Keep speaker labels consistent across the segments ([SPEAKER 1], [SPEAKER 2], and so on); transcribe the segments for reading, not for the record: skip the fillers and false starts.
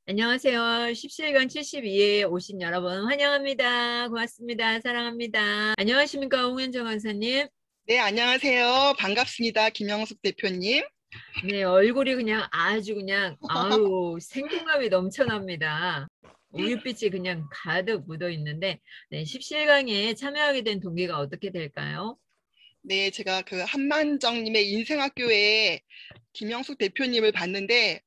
[SPEAKER 1] 안녕하세요. 17강 72에 오신 여러분 환영합니다. 고맙습니다. 사랑합니다. 안녕하십니까, 홍현정 강사님.
[SPEAKER 2] 네, 안녕하세요. 반갑습니다. 김영숙 대표님.
[SPEAKER 1] 네, 얼굴이 그냥 아주 그냥 아우 생동감이 넘쳐납니다. 우윳빛이 그냥 가득 묻어 있는데, 네, 17강에 참여하게 된 동기가 어떻게 될까요?
[SPEAKER 2] 네, 제가 그 한만정님의 인생학교에 김영숙 대표님을 봤는데,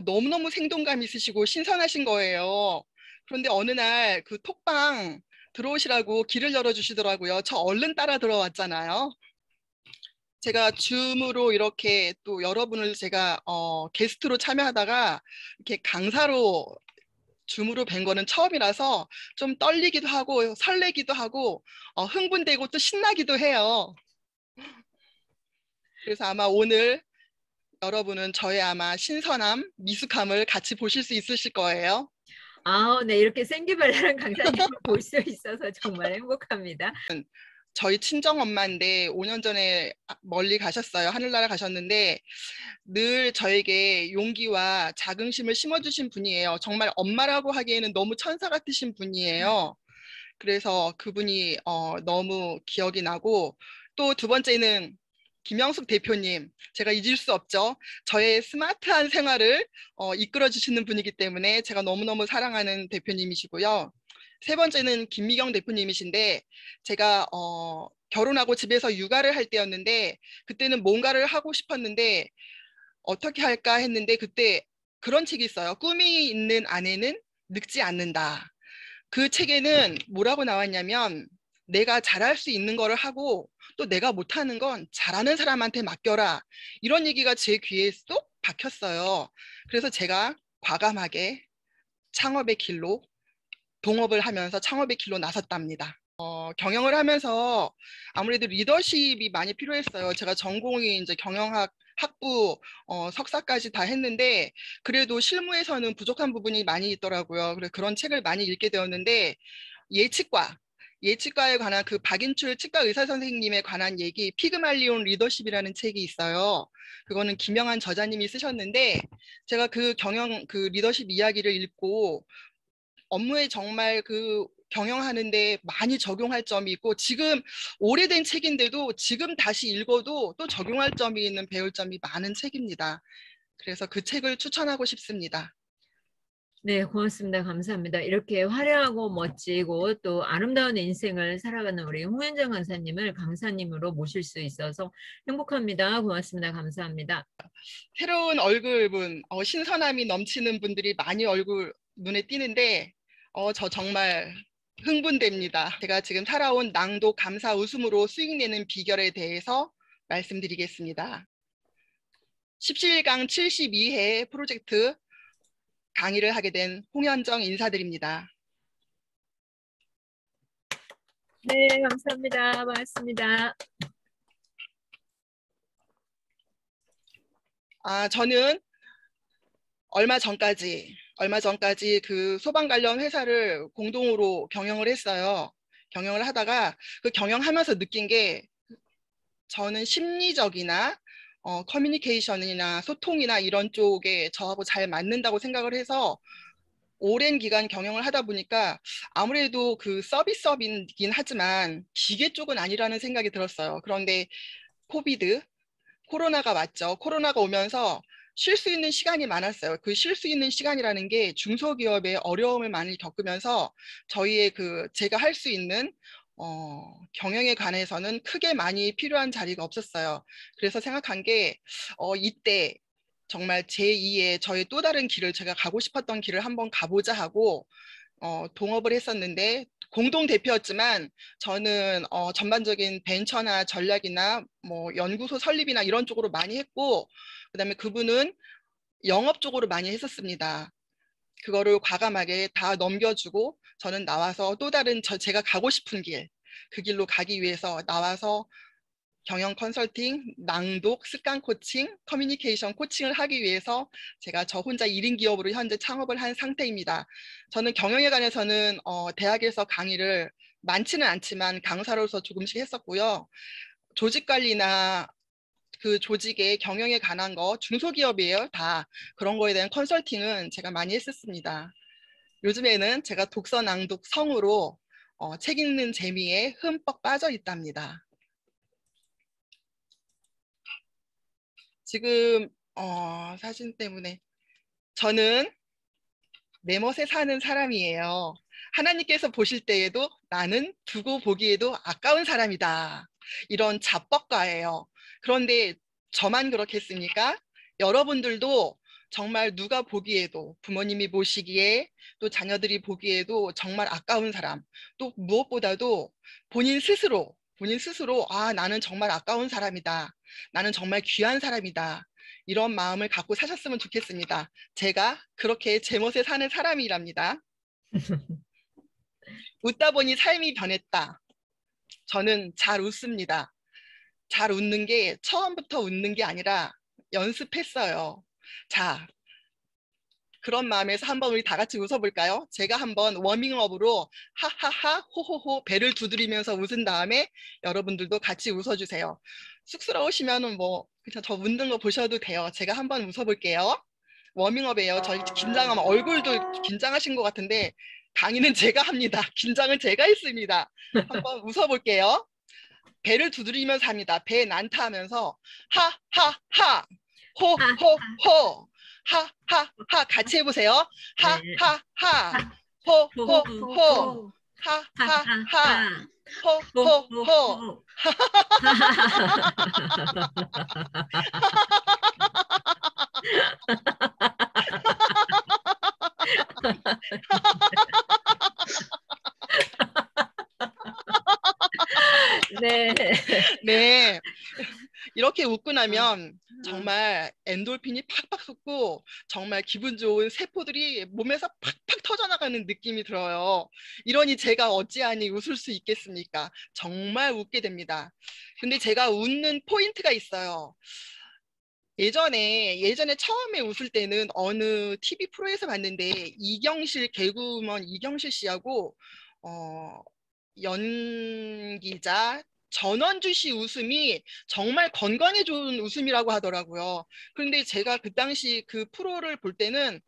[SPEAKER 2] 너무너무 생동감 있으시고 신선하신 거예요. 그런데 어느 날 그 톡방 들어오시라고 길을 열어주시더라고요. 저 얼른 따라 들어왔잖아요. 제가 줌으로 이렇게 또 여러분을 제가 게스트로 참여하다가 이렇게 강사로 줌으로 뵌 거는 처음이라서 좀 떨리기도 하고 설레기도 하고 흥분되고 또 신나기도 해요. 그래서 아마 오늘 여러분은 저의 아마 신선함, 미숙함을 같이 보실 수 있으실 거예요.
[SPEAKER 1] 아우, 네, 이렇게 생기발랄한 강사님을 볼 수 있어서 정말 행복합니다.
[SPEAKER 2] 저희 친정 엄마인데 5년 전에 멀리 가셨어요. 하늘나라 가셨는데 늘 저에게 용기와 자긍심을 심어주신 분이에요. 정말 엄마라고 하기에는 너무 천사 같으신 분이에요. 그래서 그분이 너무 기억이 나고 또 두 번째는 김영숙 대표님, 제가 잊을 수 없죠. 저의 스마트한 생활을 이끌어 주시는 분이기 때문에 제가 너무너무 사랑하는 대표님이시고요. 세 번째는 김미경 대표님이신데 제가 결혼하고 집에서 육아를 할 때였는데 그때는 뭔가를 하고 싶었는데 어떻게 할까 했는데 그때 그런 책이 있어요. 꿈이 있는 아내는 늙지 않는다. 그 책에는 뭐라고 나왔냐면 내가 잘할 수 있는 거를 하고 또 내가 못하는 건 잘하는 사람한테 맡겨라. 이런 얘기가 제 귀에 쏙 박혔어요. 그래서 제가 과감하게 창업의 길로 동업을 하면서 창업의 길로 나섰답니다. 경영을 하면서 아무래도 리더십이 많이 필요했어요. 제가 전공이 이제 경영학 학부 석사까지 다 했는데 그래도 실무에서는 부족한 부분이 많이 있더라고요. 그래서 그런 책을 많이 읽게 되었는데 예치과 예치과에 관한 그 박인출 치과 의사 선생님에 관한 얘기 피그말리온 리더십이라는 책이 있어요. 그거는 김영한 저자님이 쓰셨는데 제가 그 경영 그 리더십 이야기를 읽고 업무에 정말 그 경영하는데 많이 적용할 점이 있고 지금 오래된 책인데도 지금 다시 읽어도 또 적용할 점이 있는 배울 점이 많은 책입니다. 그래서 그 책을 추천하고 싶습니다.
[SPEAKER 1] 네, 고맙습니다. 감사합니다. 이렇게 화려하고 멋지고 또 아름다운 인생을 살아가는 우리 홍현정 강사님을 강사님으로 모실 수 있어서 행복합니다. 고맙습니다. 감사합니다.
[SPEAKER 2] 새로운 얼굴분, 신선함이 넘치는 분들이 많이 얼굴 눈에 띄는데 저 정말 흥분됩니다. 제가 지금 살아온 낭독 감사 웃음으로 수익 내는 비결에 대해서 말씀드리겠습니다. 17강 72회 프로젝트 강의를 하게 된 홍현정 인사드립니다.
[SPEAKER 1] 네, 감사합니다. 반갑습니다.
[SPEAKER 2] 저는 얼마 전까지 그 소방 관련 회사를 공동으로 경영을 했어요. 경영을 하다가 그 경영하면서 느낀 게 저는 심리적이나 커뮤니케이션이나 소통이나 이런 쪽에 저하고 잘 맞는다고 생각을 해서 오랜 기간 경영을 하다 보니까 아무래도 그 서비스업이긴 하지만 기계 쪽은 아니라는 생각이 들었어요. 그런데 코비드, 코로나가 왔죠. 코로나가 오면서 쉴 수 있는 시간이 많았어요. 그 쉴 수 있는 시간이라는 게 중소기업의 어려움을 많이 겪으면서 저희의 그 제가 할 수 있는 경영에 관해서는 크게 많이 필요한 자리가 없었어요. 그래서 생각한 게 이때 정말 제2의 저의 또 다른 길을 제가 가고 싶었던 길을 한번 가보자 하고 동업을 했었는데 공동 대표였지만 저는 전반적인 벤처나 전략이나 뭐 연구소 설립이나 이런 쪽으로 많이 했고 그다음에 그분은 영업 쪽으로 많이 했었습니다. 그거를 과감하게 다 넘겨주고 저는 나와서 또 다른 제가 가고 싶은 길, 그 길로 가기 위해서 나와서 경영 컨설팅, 낭독, 습관 코칭, 커뮤니케이션 코칭을 하기 위해서 제가 저 혼자 1인 기업으로 현재 창업을 한 상태입니다. 저는 경영에 관해서는 대학에서 강의를 많지는 않지만 강사로서 조금씩 했었고요. 조직 관리나 그 조직의 경영에 관한 거, 중소기업이에요. 다 그런 거에 대한 컨설팅은 제가 많이 했었습니다. 요즘에는 제가 독서 낭독 성으로 책 읽는 재미에 흠뻑 빠져 있답니다. 지금 사진 때문에 저는 내 멋에 사는 사람이에요. 하나님께서 보실 때에도 나는 두고 보기에도 아까운 사람이다. 이런 자뻑가예요. 그런데 저만 그렇겠습니까? 여러분들도 정말 누가 보기에도 부모님이 보시기에 또 자녀들이 보기에도 정말 아까운 사람, 또 무엇보다도 본인 스스로 아, 나는 정말 아까운 사람이다. 나는 정말 귀한 사람이다. 이런 마음을 갖고 사셨으면 좋겠습니다. 제가 그렇게 제 멋에 사는 사람이랍니다. 웃다 보니 삶이 변했다. 저는 잘 웃습니다. 잘 웃는 게 처음부터 웃는 게 아니라 연습했어요. 자, 그런 마음에서 한번 우리 다 같이 웃어볼까요? 제가 한번 워밍업으로 하하하 호호호 배를 두드리면서 웃은 다음에 여러분들도 같이 웃어주세요. 쑥스러우시면은 뭐 그냥 저 웃는 거 보셔도 돼요. 제가 한번 웃어볼게요. 워밍업이에요. 저희 긴장하면 얼굴도 긴장하신 것 같은데 강의는 제가 합니다. 긴장은 제가 했습니다. 한번 웃어볼게요. 배를 두드리면서 합니다. 배 난타하면서 하하하 호호호 하하하 같이 해보세요.
[SPEAKER 1] 네.
[SPEAKER 2] 하하하 호호호
[SPEAKER 1] 호호호.
[SPEAKER 2] 하하하
[SPEAKER 1] 하하하.
[SPEAKER 2] 호호호
[SPEAKER 1] 호호호. 네.
[SPEAKER 2] 네. 이렇게 웃고 나면 정말 엔돌핀이 팍팍 솟고 정말 기분 좋은 세포들이 몸에서 팍팍 터져나가는 느낌이 들어요. 이러니 제가 어찌하니 웃을 수 있겠습니까? 정말 웃게 됩니다. 근데 제가 웃는 포인트가 있어요. 예전에 처음에 웃을 때는 어느 TV 프로에서 봤는데 이경실 개그우먼 이경실 씨하고 어, 연기자 전원주 씨 웃음이 정말 건강에 좋은 웃음이라고 하더라고요. 그런데 제가 그 당시 그 프로를 볼 때는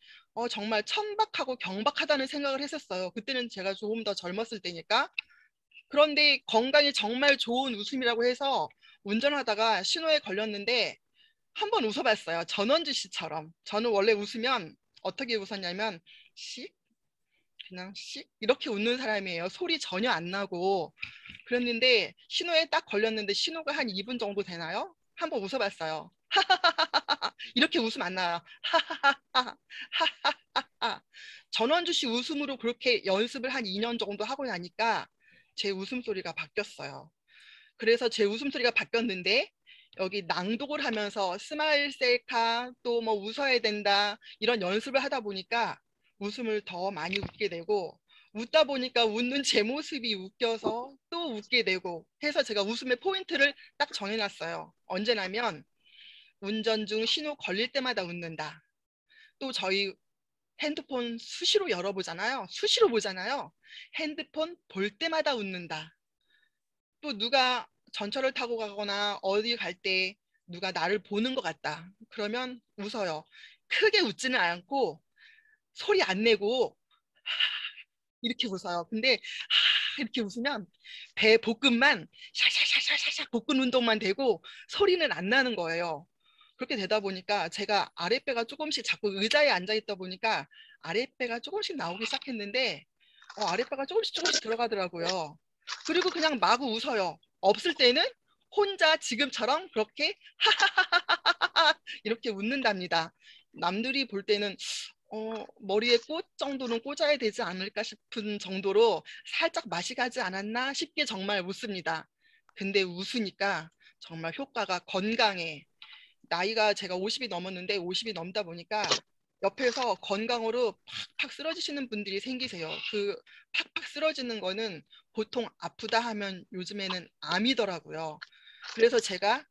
[SPEAKER 2] 정말 천박하고 경박하다는 생각을 했었어요. 그때는 제가 조금 더 젊었을 때니까. 그런데 건강에 정말 좋은 웃음이라고 해서 운전하다가 신호에 걸렸는데 한번 웃어봤어요. 전원주 씨처럼. 저는 원래 웃으면 어떻게 웃었냐면 씩 그냥 씩 이렇게 웃는 사람이에요. 소리 전혀 안 나고. 그랬는데 신호에 딱 걸렸는데 신호가 한 2분 정도 되나요? 한번 웃어봤어요. 이렇게 웃음 안 나요. 전원주 씨 웃음으로 그렇게 연습을 한 2년 정도 하고 나니까 제 웃음소리가 바뀌었어요. 그래서 제 웃음소리가 바뀌었는데 여기 낭독을 하면서 스마일 셀카 또 뭐 웃어야 된다 이런 연습을 하다 보니까 웃음을 더 많이 웃게 되고 웃다 보니까 웃는 제 모습이 웃겨서 또 웃게 되고 해서 제가 웃음의 포인트를 딱 정해놨어요. 언제냐면 운전 중 신호 걸릴 때마다 웃는다. 또 저희 핸드폰 수시로 열어보잖아요. 수시로 보잖아요. 핸드폰 볼 때마다 웃는다. 또 누가 전철을 타고 가거나 어디 갈 때 누가 나를 보는 것 같다. 그러면 웃어요. 크게 웃지는 않고 소리 안 내고 이렇게 웃어요. 근데 이렇게 웃으면 배 복근만 샤샤샤샤샤 복근 운동만 되고 소리는 안 나는 거예요. 그렇게 되다 보니까 제가 아랫배가 조금씩 자꾸 의자에 앉아 있다 보니까 아랫배가 조금씩 나오기 시작했는데 아랫배가 조금씩 들어가더라고요. 그리고 그냥 마구 웃어요. 없을 때는 혼자 지금처럼 그렇게 이렇게 웃는답니다. 남들이 볼 때는 머리에 꽃 정도는 꽂아야 되지 않을까 싶은 정도로 살짝 맛이 가지 않았나 싶게 정말 웃습니다. 근데 웃으니까 정말 효과가 건강에 나이가 제가 50이 넘었는데 50이 넘다 보니까 옆에서 건강으로 팍팍 쓰러지시는 분들이 생기세요. 그 팍팍 쓰러지는 거는 보통 아프다 하면 요즘에는 암이더라고요. 그래서 제가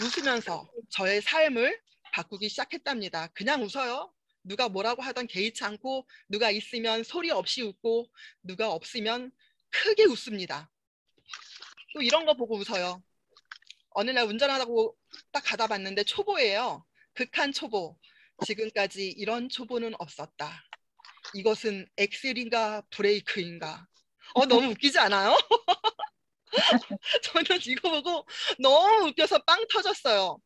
[SPEAKER 2] 웃으면서 저의 삶을 바꾸기 시작했답니다. 그냥 웃어요. 누가 뭐라고 하던 개의치 않고 누가 있으면 소리 없이 웃고 누가 없으면 크게 웃습니다. 또 이런 거 보고 웃어요. 어느 날 운전하다고 딱 가다 봤는데 초보예요. 극한 초보. 지금까지 이런 초보는 없었다. 이것은 엑셀인가 브레이크인가. 너무 웃기지 않아요? 저는 이거 보고 너무 웃겨서 빵 터졌어요.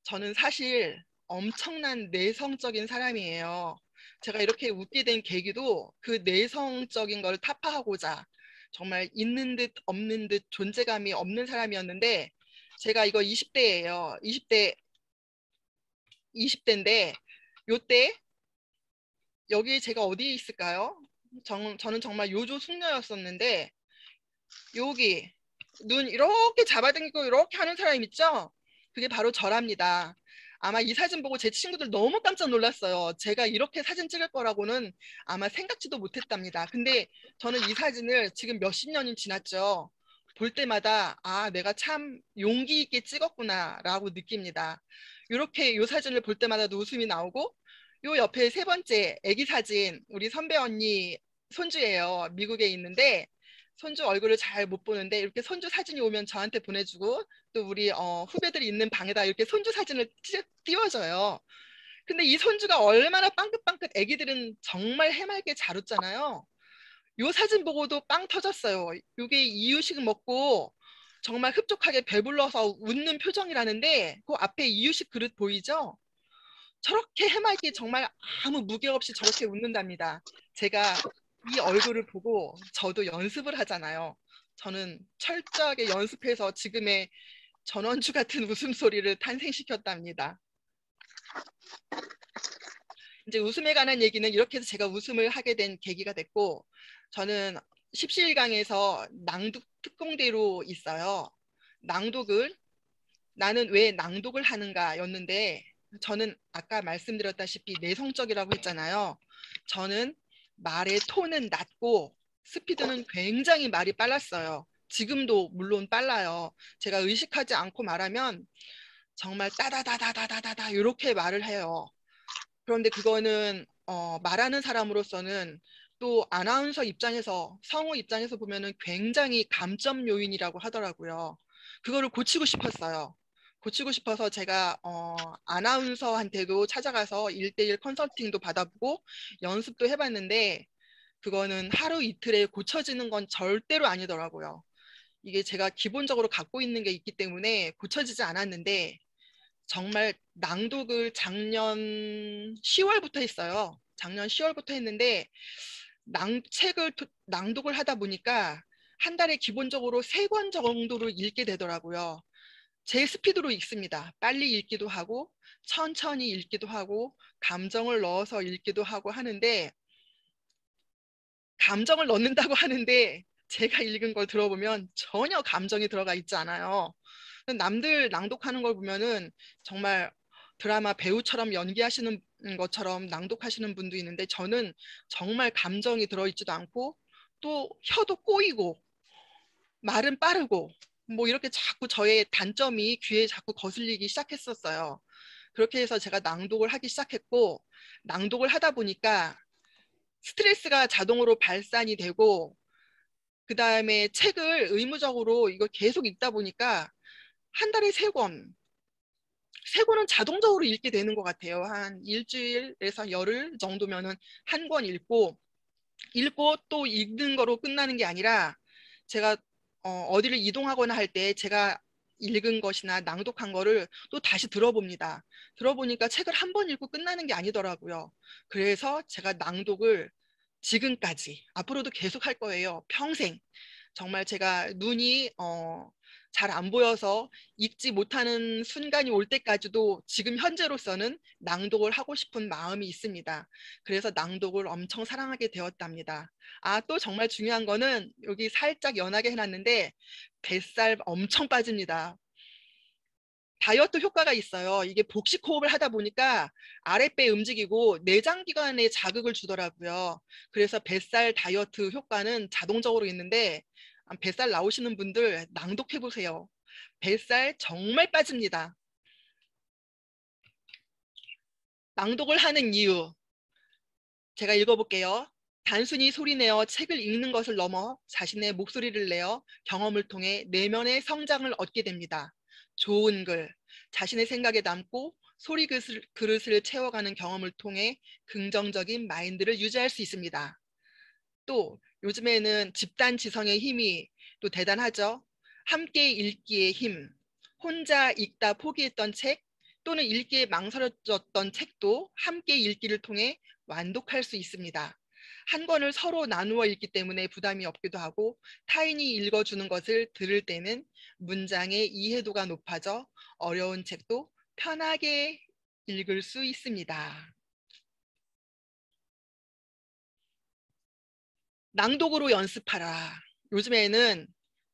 [SPEAKER 2] 저는 사실 엄청난 내성적인 사람이에요. 제가 이렇게 웃게 된 계기도 그 내성적인 걸 타파하고자 정말 있는 듯 없는 듯 존재감이 없는 사람이었는데 제가 이거 20대예요. 20대인데 요때 여기 제가 어디에 있을까요? 저는 정말 요조 숙녀였었는데 여기 눈 이렇게 잡아당기고 이렇게 하는 사람 있죠? 그게 바로 저랍니다. 아마 이 사진 보고 제 친구들 너무 깜짝 놀랐어요. 제가 이렇게 사진 찍을 거라고는 아마 생각지도 못했답니다. 근데 저는 이 사진을 지금 몇십 년이 지났죠. 볼 때마다 아, 내가 참 용기 있게 찍었구나라고 느낍니다. 이렇게 이 사진을 볼 때마다도 웃음이 나오고 요 옆에 세 번째 아기 사진 우리 선배 언니 손주예요. 미국에 있는데 손주 얼굴을 잘 못 보는데 이렇게 손주 사진이 오면 저한테 보내주고 또 우리 후배들이 있는 방에다 이렇게 손주 사진을 띄워줘요. 근데 이 손주가 얼마나 빵긋빵긋 애기들은 정말 해맑게 잘 웃잖아요. 요 사진 보고도 빵 터졌어요. 요게 이유식 먹고 정말 흡족하게 배불러서 웃는 표정이라는데 그 앞에 이유식 그릇 보이죠? 저렇게 해맑게 정말 아무 무게 없이 저렇게 웃는답니다. 제가 이 얼굴을 보고 저도 연습을 하잖아요. 저는 철저하게 연습해서 지금의 전원주 같은 웃음소리를 탄생시켰답니다. 이제 웃음에 관한 얘기는 이렇게 해서 제가 웃음을 하게 된 계기가 됐고 저는 십시일강에서 낭독 특공대로 있어요. 낭독을 나는 왜 낭독을 하는가 였는데 저는 아까 말씀드렸다시피 내성적이라고 했잖아요. 저는 말의 톤은 낮고 스피드는 굉장히 말이 빨랐어요. 지금도 물론 빨라요. 제가 의식하지 않고 말하면 정말 따다다다다다다다 이렇게 말을 해요. 그런데 그거는 말하는 사람으로서는 또 아나운서 입장에서 성우 입장에서 보면은 굉장히 감점 요인이라고 하더라고요. 그거를 고치고 싶었어요. 고치고 싶어서 제가 아나운서한테도 찾아가서 1대1 컨설팅도 받아보고 연습도 해봤는데 그거는 하루 이틀에 고쳐지는 건 절대로 아니더라고요. 이게 제가 기본적으로 갖고 있는 게 있기 때문에 고쳐지지 않았는데 정말 낭독을 작년 10월부터 했어요. 작년 10월부터 했는데 책을 낭독을 하다 보니까 한 달에 기본적으로 3권 정도를 읽게 되더라고요. 제 스피드로 읽습니다. 빨리 읽기도 하고 천천히 읽기도 하고 감정을 넣어서 읽기도 하고 하는데 감정을 넣는다고 하는데 제가 읽은 걸 들어보면 전혀 감정이 들어가 있지 않아요. 남들 낭독하는 걸 보면은 정말 드라마 배우처럼 연기하시는 것처럼 낭독하시는 분도 있는데 저는 정말 감정이 들어있지도 않고 또 혀도 꼬이고 말은 빠르고 뭐 이렇게 자꾸 저의 단점이 귀에 자꾸 거슬리기 시작했었어요. 그렇게 해서 제가 낭독을 하기 시작했고 낭독을 하다 보니까 스트레스가 자동으로 발산이 되고 그 다음에 책을 의무적으로 이걸 계속 읽다 보니까 한 달에 3권, 3권은 자동적으로 읽게 되는 것 같아요. 한 일주일에서 열흘 정도면은 한 권 읽고 또 읽는 거로 끝나는 게 아니라 제가 어디를 이동하거나 할 때 제가 읽은 것이나 낭독한 거를 또 다시 들어봅니다. 들어보니까 책을 한 번 읽고 끝나는 게 아니더라고요. 그래서 제가 낭독을 지금까지 앞으로도 계속 할 거예요. 평생. 정말 제가 눈이 잘 안 보여서 읽지 못하는 순간이 올 때까지도 지금 현재로서는 낭독을 하고 싶은 마음이 있습니다. 그래서 낭독을 엄청 사랑하게 되었답니다. 아, 또 정말 중요한 거는 여기 살짝 연하게 해놨는데 뱃살 엄청 빠집니다. 다이어트 효과가 있어요. 이게 복식 호흡을 하다 보니까 아랫배 움직이고 내장기관에 자극을 주더라고요. 그래서 뱃살 다이어트 효과는 자동적으로 있는데 뱃살 나오시는 분들 낭독해 보세요. 뱃살 정말 빠집니다. 낭독을 하는 이유 제가 읽어볼게요. 단순히 소리내어 책을 읽는 것을 넘어 자신의 목소리를 내어 경험을 통해 내면의 성장을 얻게 됩니다. 좋은 글, 자신의 생각에 담고 소리 그릇을 채워가는 경험을 통해 긍정적인 마인드를 유지할 수 있습니다. 또 요즘에는 집단 지성의 힘이 또 대단하죠. 함께 읽기의 힘, 혼자 읽다 포기했던 책 또는 읽기에 망설여졌던 책도 함께 읽기를 통해 완독할 수 있습니다. 한 권을 서로 나누어 읽기 때문에 부담이 없기도 하고 타인이 읽어주는 것을 들을 때는 문장의 이해도가 높아져 어려운 책도 편하게 읽을 수 있습니다. 낭독으로 연습하라. 요즘에는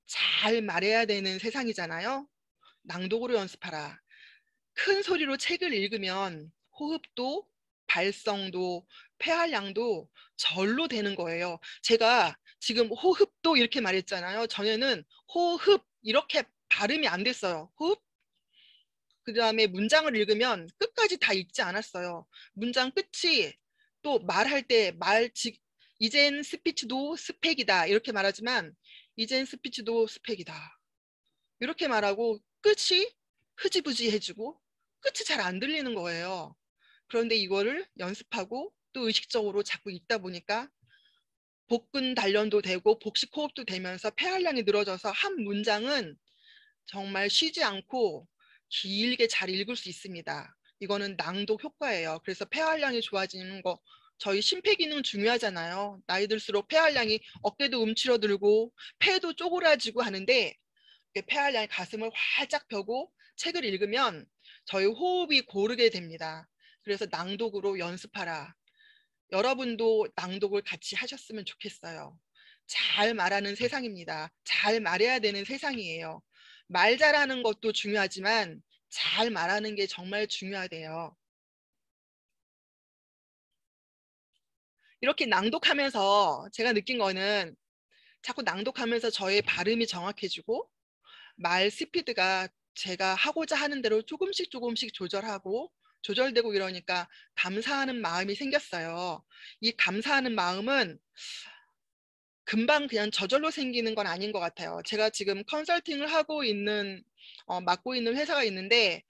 [SPEAKER 2] 잘 말해야 되는 세상이잖아요. 낭독으로 연습하라. 큰 소리로 책을 읽으면 호흡도 발성도 폐활량도 절로 되는 거예요. 제가 지금 호흡도 이렇게 말했잖아요. 전에는 호흡 이렇게 발음이 안 됐어요. 호흡. 그 다음에 문장을 읽으면 끝까지 다 읽지 않았어요. 문장 끝이 또 말할 때 이젠 스피치도 스펙이다 이렇게 말하지만 이젠 스피치도 스펙이다 이렇게 말하고 끝이 흐지부지해지고 끝이 잘 안 들리는 거예요. 그런데 이거를 연습하고 또 의식적으로 자꾸 읽다 보니까 복근 단련도 되고 복식 호흡도 되면서 폐활량이 늘어져서 한 문장은 정말 쉬지 않고 길게 잘 읽을 수 있습니다. 이거는 낭독 효과예요. 그래서 폐활량이 좋아지는 거 저희 심폐기능 중요하잖아요. 나이 들수록 폐활량이 어깨도 움츠러들고 폐도 쪼그라지고 하는데 폐활량이 가슴을 활짝 펴고 책을 읽으면 저희 호흡이 고르게 됩니다. 그래서 낭독으로 연습하라. 여러분도 낭독을 같이 하셨으면 좋겠어요. 잘 말하는 세상입니다. 잘 말해야 되는 세상이에요. 말 잘하는 것도 중요하지만 잘 말하는 게 정말 중요하대요. 이렇게 낭독하면서 제가 느낀 거는 자꾸 낭독하면서 저의 발음이 정확해지고 말 스피드가 제가 하고자 하는 대로 조금씩 조금씩 조절되고 이러니까 감사하는 마음이 생겼어요. 이 감사하는 마음은 금방 그냥 저절로 생기는 건 아닌 것 같아요. 제가 지금 컨설팅을 맡고 있는 회사가 있는데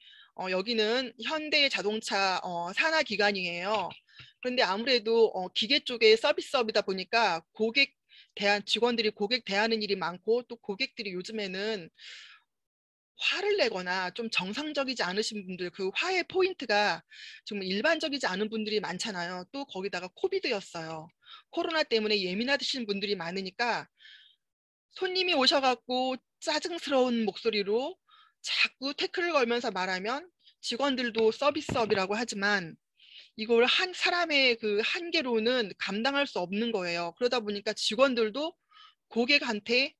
[SPEAKER 2] 여기는 현대 자동차 산하 기관이에요. 그런데 아무래도 기계 쪽에 서비스업이다 보니까 직원들이 고객 대하는 일이 많고 또 고객들이 요즘에는 화를 내거나 좀 정상적이지 않으신 분들 그 화의 포인트가 정말 일반적이지 않은 분들이 많잖아요. 또 거기다가 코비드였어요. 코로나 때문에 예민하신 분들이 많으니까 손님이 오셔갖고 짜증스러운 목소리로 자꾸 태클을 걸면서 말하면 직원들도 서비스업이라고 하지만 이걸 한 사람의 그 한계로는 감당할 수 없는 거예요. 그러다 보니까 직원들도 고객한테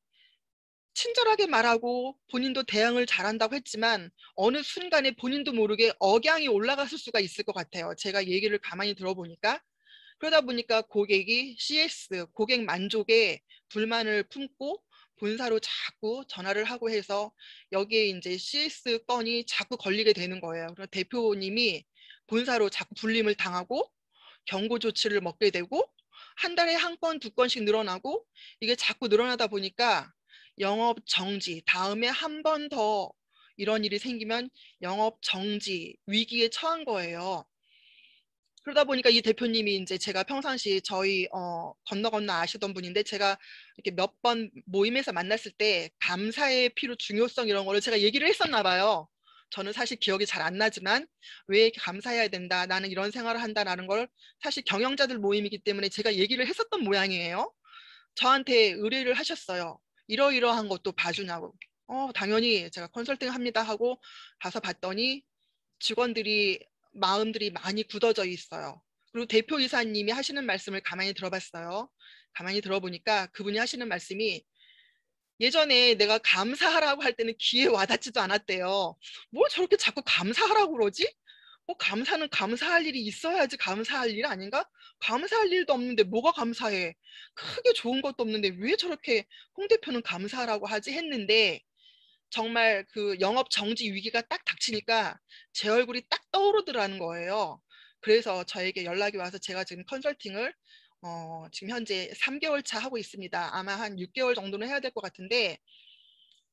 [SPEAKER 2] 친절하게 말하고 본인도 대응을 잘한다고 했지만 어느 순간에 본인도 모르게 억양이 올라갔을 수가 있을 것 같아요. 제가 얘기를 가만히 들어보니까. 그러다 보니까 고객이 CS, 고객 만족에 불만을 품고 본사로 자꾸 전화를 하고 해서 여기에 이제 CS 건이 자꾸 걸리게 되는 거예요. 그래서 대표님이 본사로 자꾸 불림을 당하고 경고 조치를 먹게 되고 한 달에 한 건, 두 건씩 늘어나고 이게 자꾸 늘어나다 보니까 영업 정지, 다음에 한 번 더 이런 일이 생기면 영업 정지, 위기에 처한 거예요. 그러다 보니까 이 대표님이 이제 제가 평상시 저희 건너 아시던 분인데 제가 이렇게 몇 번 모임에서 만났을 때 감사의 필요 중요성 이런 거를 제가 얘기를 했었나 봐요. 저는 사실 기억이 잘 안 나지만 왜 이렇게 감사해야 된다. 나는 이런 생활을 한다라는 걸 사실 경영자들 모임이기 때문에 제가 얘기를 했었던 모양이에요. 저한테 의뢰를 하셨어요. 이러이러한 것도 봐주냐고. 당연히 제가 컨설팅 합니다 하고 가서 봤더니 직원들이 마음들이 많이 굳어져 있어요. 그리고 대표이사님이 하시는 말씀을 가만히 들어봤어요. 가만히 들어보니까 그분이 하시는 말씀이 예전에 내가 감사하라고 할 때는 귀에 와닿지도 않았대요. 뭘 저렇게 자꾸 감사하라고 그러지? 감사는 감사할 일이 있어야지 감사할 일 아닌가? 감사할 일도 없는데 뭐가 감사해? 크게 좋은 것도 없는데 왜 저렇게 홍 대표는 감사하라고 하지? 했는데 정말 그 영업 정지 위기가 딱 닥치니까 제 얼굴이 딱 떠오르더라는 거예요. 그래서 저에게 연락이 와서 제가 지금 컨설팅을 지금 현재 3개월 차 하고 있습니다. 아마 한 6개월 정도는 해야 될 것 같은데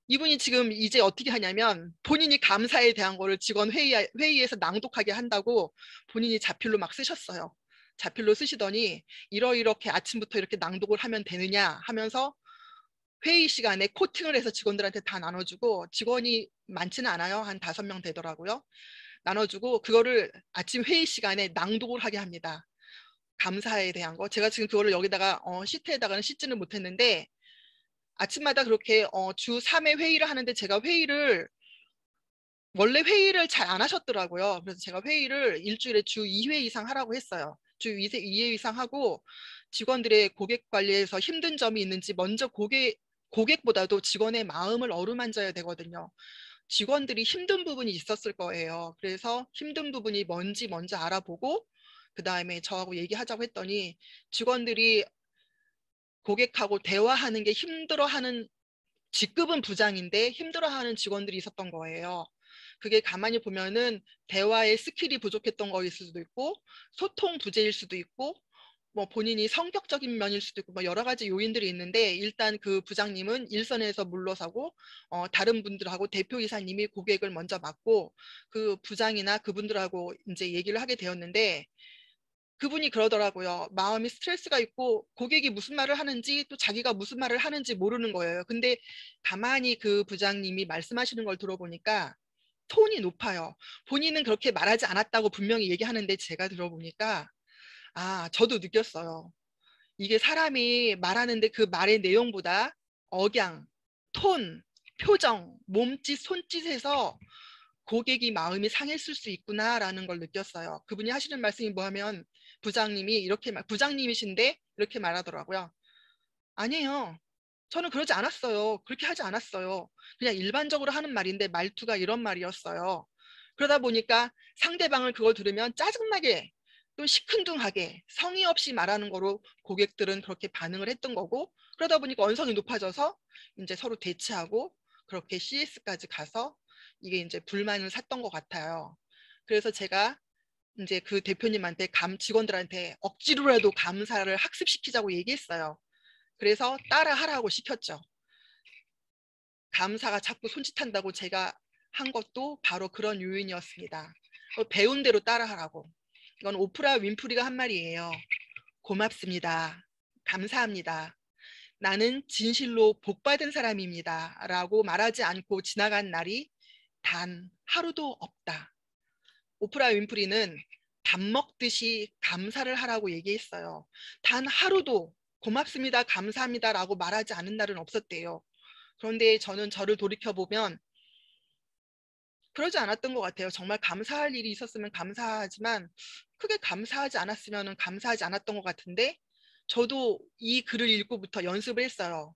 [SPEAKER 2] 이분이 지금 이제 어떻게 하냐면 본인이 감사에 대한 거를 직원 회의에서 낭독하게 한다고 본인이 자필로 막 쓰셨어요. 자필로 쓰시더니 이렇게 아침부터 이렇게 낭독을 하면 되느냐 하면서 회의 시간에 코팅을 해서 직원들한테 다 나눠주고, 직원이 많지는 않아요. 한 5명 되더라고요. 나눠주고 그거를 아침 회의 시간에 낭독을 하게 합니다. 감사에 대한 거. 제가 지금 그거를 여기다가 시트에다가는 씻지는 못했는데 아침마다 그렇게 주 3회 회의를 하는데, 제가 원래 회의를 잘 안 하셨더라고요. 그래서 제가 회의를 일주일에 주 2회 이상 하라고 했어요. 주 2회 이상 하고, 직원들의 고객 관리에서 힘든 점이 있는지 먼저 고객보다도 직원의 마음을 어루만져야 되거든요. 직원들이 힘든 부분이 있었을 거예요. 그래서 힘든 부분이 뭔지 먼저 알아보고 그 다음에 저하고 얘기하자고 했더니, 직원들이 고객하고 대화하는 게 힘들어하는, 직급은 부장인데 힘들어하는 직원들이 있었던 거예요. 그게 가만히 보면은 대화의 스킬이 부족했던 거일 수도 있고, 소통 부재일 수도 있고, 뭐 본인이 성격적인 면일 수도 있고, 뭐 여러 가지 요인들이 있는데, 일단 그 부장님은 일선에서 물러서고 다른 분들하고 대표이사님이 고객을 먼저 맡고 그 부장이나 그분들하고 이제 얘기를 하게 되었는데, 그분이 그러더라고요. 마음이 스트레스가 있고 고객이 무슨 말을 하는지 또 자기가 무슨 말을 하는지 모르는 거예요. 근데 가만히 그 부장님이 말씀하시는 걸 들어보니까 톤이 높아요. 본인은 그렇게 말하지 않았다고 분명히 얘기하는데, 제가 들어보니까 저도 느꼈어요. 이게 사람이 말하는데 그 말의 내용보다 억양, 톤, 표정, 몸짓, 손짓에서 고객이 마음이 상했을 수 있구나라는 걸 느꼈어요. 그분이 하시는 말씀이 뭐하면, 부장님이신데 이렇게 말하더라고요. 아니에요. 저는 그러지 않았어요. 그렇게 하지 않았어요. 그냥 일반적으로 하는 말인데 말투가 이런 말이었어요. 그러다 보니까 상대방을 그걸 들으면 짜증나게 또 시큰둥하게 성의 없이 말하는 거로 고객들은 그렇게 반응을 했던 거고, 그러다 보니까 언성이 높아져서 이제 서로 대치하고 그렇게 CS까지 가서 이게 이제 불만을 샀던 것 같아요. 그래서 제가 이제 그 대표님한테 직원들한테 억지로라도 감사를 학습시키자고 얘기했어요. 그래서 따라하라고 시켰죠. 감사가 자꾸 손짓한다고 제가 한 것도 바로 그런 요인이었습니다. 배운 대로 따라하라고. 이건 오프라 윈프리가 한 말이에요. 고맙습니다. 감사합니다. 나는 진실로 복받은 사람입니다. 라고 말하지 않고 지나간 날이 단 하루도 없다. 오프라 윈프리는 밥 먹듯이 감사를 하라고 얘기했어요. 단 하루도 고맙습니다, 감사합니다라고 말하지 않은 날은 없었대요. 그런데 저는 저를 돌이켜보면 그러지 않았던 것 같아요. 정말 감사할 일이 있었으면 감사하지만 크게 감사하지 않았으면 감사하지 않았던 것 같은데, 저도 이 글을 읽고부터 연습을 했어요.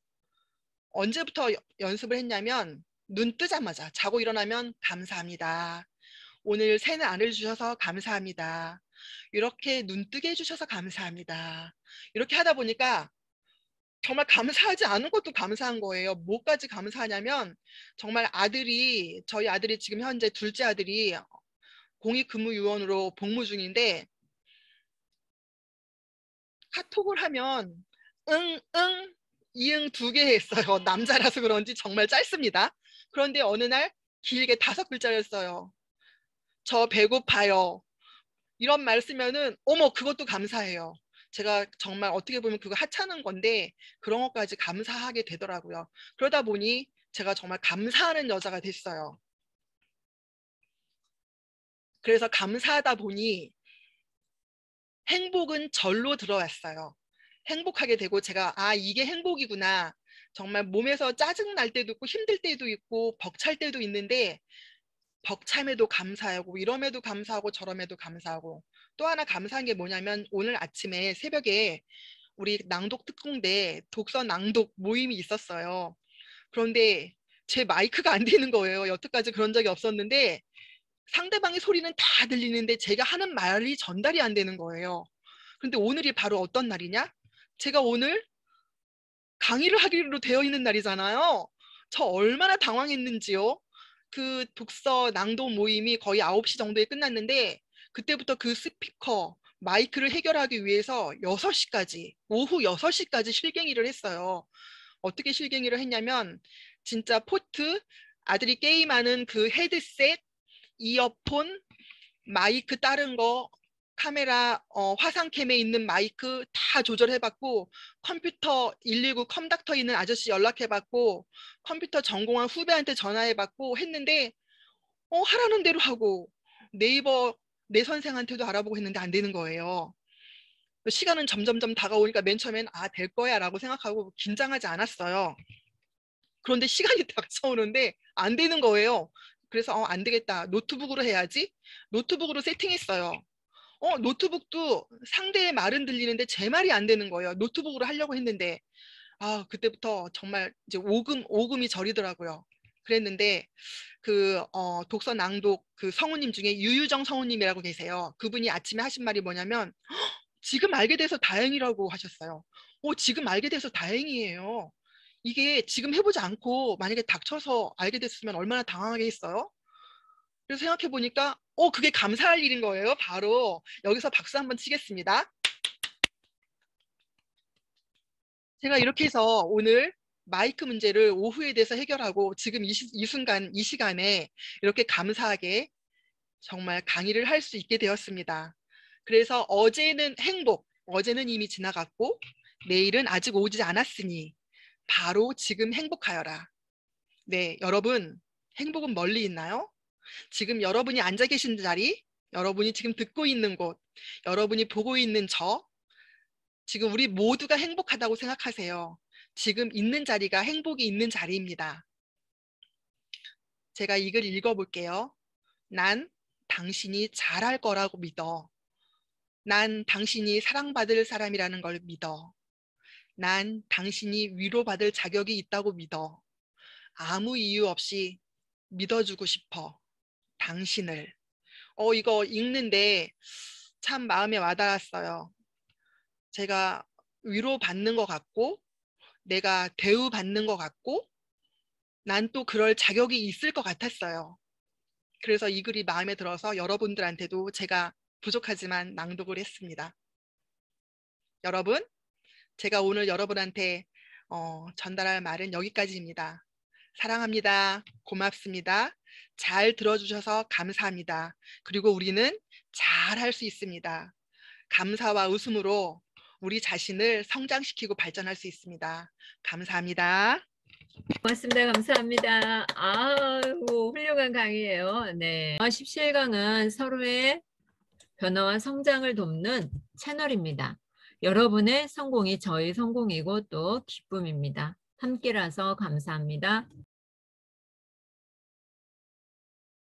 [SPEAKER 2] 언제부터 연습을 했냐면, 눈 뜨자마자 자고 일어나면 감사합니다. 오늘 새는 안을 주셔서 감사합니다. 이렇게 눈 뜨게 해주셔서 감사합니다. 이렇게 하다 보니까 정말 감사하지 않은 것도 감사한 거예요. 뭐까지 감사하냐면, 정말 저희 아들이 지금 현재 둘째 아들이 공익근무요원으로 복무 중인데, 카톡을 하면 응, 응, 이응 2개 했어요. 남자라서 그런지 정말 짧습니다. 그런데 어느 날 길게 5글자를 써요. 저 배고파요. 이런 말 쓰면은 어머, 그것도 감사해요. 제가 정말 어떻게 보면 그거 하찮은 건데 그런 것까지 감사하게 되더라고요. 그러다 보니 제가 정말 감사하는 여자가 됐어요. 그래서 감사하다 보니 행복은 절로 들어왔어요. 행복하게 되고, 제가 이게 행복이구나. 정말 몸에서 짜증 날 때도 있고 힘들 때도 있고 벅찰 때도 있는데, 벅참에도 감사하고 이럼에도 감사하고 저럼에도 감사하고, 또 하나 감사한 게 뭐냐면, 오늘 아침에 새벽에 우리 낭독 특공대 독서 낭독 모임이 있었어요. 그런데 제 마이크가 안 되는 거예요. 여태까지 그런 적이 없었는데 상대방의 소리는 다 들리는데 제가 하는 말이 전달이 안 되는 거예요. 그런데 오늘이 바로 어떤 날이냐? 제가 오늘 강의를 하기로 되어 있는 날이잖아요. 저 얼마나 당황했는지요. 그 독서 낭독 모임이 거의 9시 정도에 끝났는데, 그때부터 그 스피커, 마이크를 해결하기 위해서 오후 6시까지 실갱이를 했어요. 어떻게 실갱이를 했냐면 진짜 포트, 아들이 게임하는 그 헤드셋, 이어폰, 마이크 다른 거, 카메라, 화상캠에 있는 마이크 다 조절해봤고, 컴퓨터 119 컴닥터 있는 아저씨 연락해봤고, 컴퓨터 전공한 후배한테 전화해봤고 했는데 하라는 대로 하고, 네이버 내 선생한테도 알아보고 했는데 안 되는 거예요. 시간은 점점점 다가오니까 맨 처음엔 될 거야 라고 생각하고 긴장하지 않았어요. 그런데 시간이 다가오는데 안 되는 거예요. 그래서 안 되겠다. 노트북으로 해야지. 노트북으로 세팅했어요. 노트북도 상대의 말은 들리는데 제 말이 안 되는 거예요. 노트북으로 하려고 했는데 그때부터 정말 이제 오금이 저리더라고요. 그랬는데 그 독서 낭독 그 성우님 중에 유유정 성우님이라고 계세요. 그분이 아침에 하신 말이 뭐냐면 지금 알게 돼서 다행이라고 하셨어요. 지금 알게 돼서 다행이에요. 이게 지금 해보지 않고 만약에 닥쳐서 알게 됐으면 얼마나 당황하겠어요? 그래서 생각해 보니까 그게 감사할 일인 거예요. 바로 여기서 박수 한번 치겠습니다. 제가 이렇게 해서 오늘 마이크 문제를 오후에 대해서 해결하고 지금 이 순간 이 시간에 이렇게 감사하게 정말 강의를 할 수 있게 되었습니다. 그래서 어제는 행복, 어제는 이미 지나갔고 내일은 아직 오지 않았으니 바로 지금 행복하여라. 네, 여러분 행복은 멀리 있나요? 지금 여러분이 앉아 계신 자리, 여러분이 지금 듣고 있는 곳, 여러분이 보고 있는 지금 우리 모두가 행복하다고 생각하세요. 지금 있는 자리가 행복이 있는 자리입니다. 제가 이 글 읽어볼게요. 난 당신이 잘할 거라고 믿어. 난 당신이 사랑받을 사람이라는 걸 믿어. 난 당신이 위로받을 자격이 있다고 믿어. 아무 이유 없이 믿어주고 싶어. 당신을. 이거 읽는데 참 마음에 와닿았어요. 제가 위로받는 것 같고 내가 대우받는 것 같고 난 또 그럴 자격이 있을 것 같았어요. 그래서 이 글이 마음에 들어서 여러분들한테도 제가 부족하지만 낭독을 했습니다. 여러분, 제가 오늘 여러분한테 전달할 말은 여기까지입니다. 사랑합니다. 고맙습니다. 잘 들어주셔서 감사합니다. 그리고 우리는 잘 할 수 있습니다. 감사와 웃음으로 우리 자신을 성장시키고 발전할 수 있습니다. 감사합니다.
[SPEAKER 1] 고맙습니다. 감사합니다. 아우, 훌륭한 강의예요. 네. 17강은 서로의 변화와 성장을 돕는 채널입니다. 여러분의 성공이 저희 성공이고 또 기쁨입니다. 함께라서 감사합니다.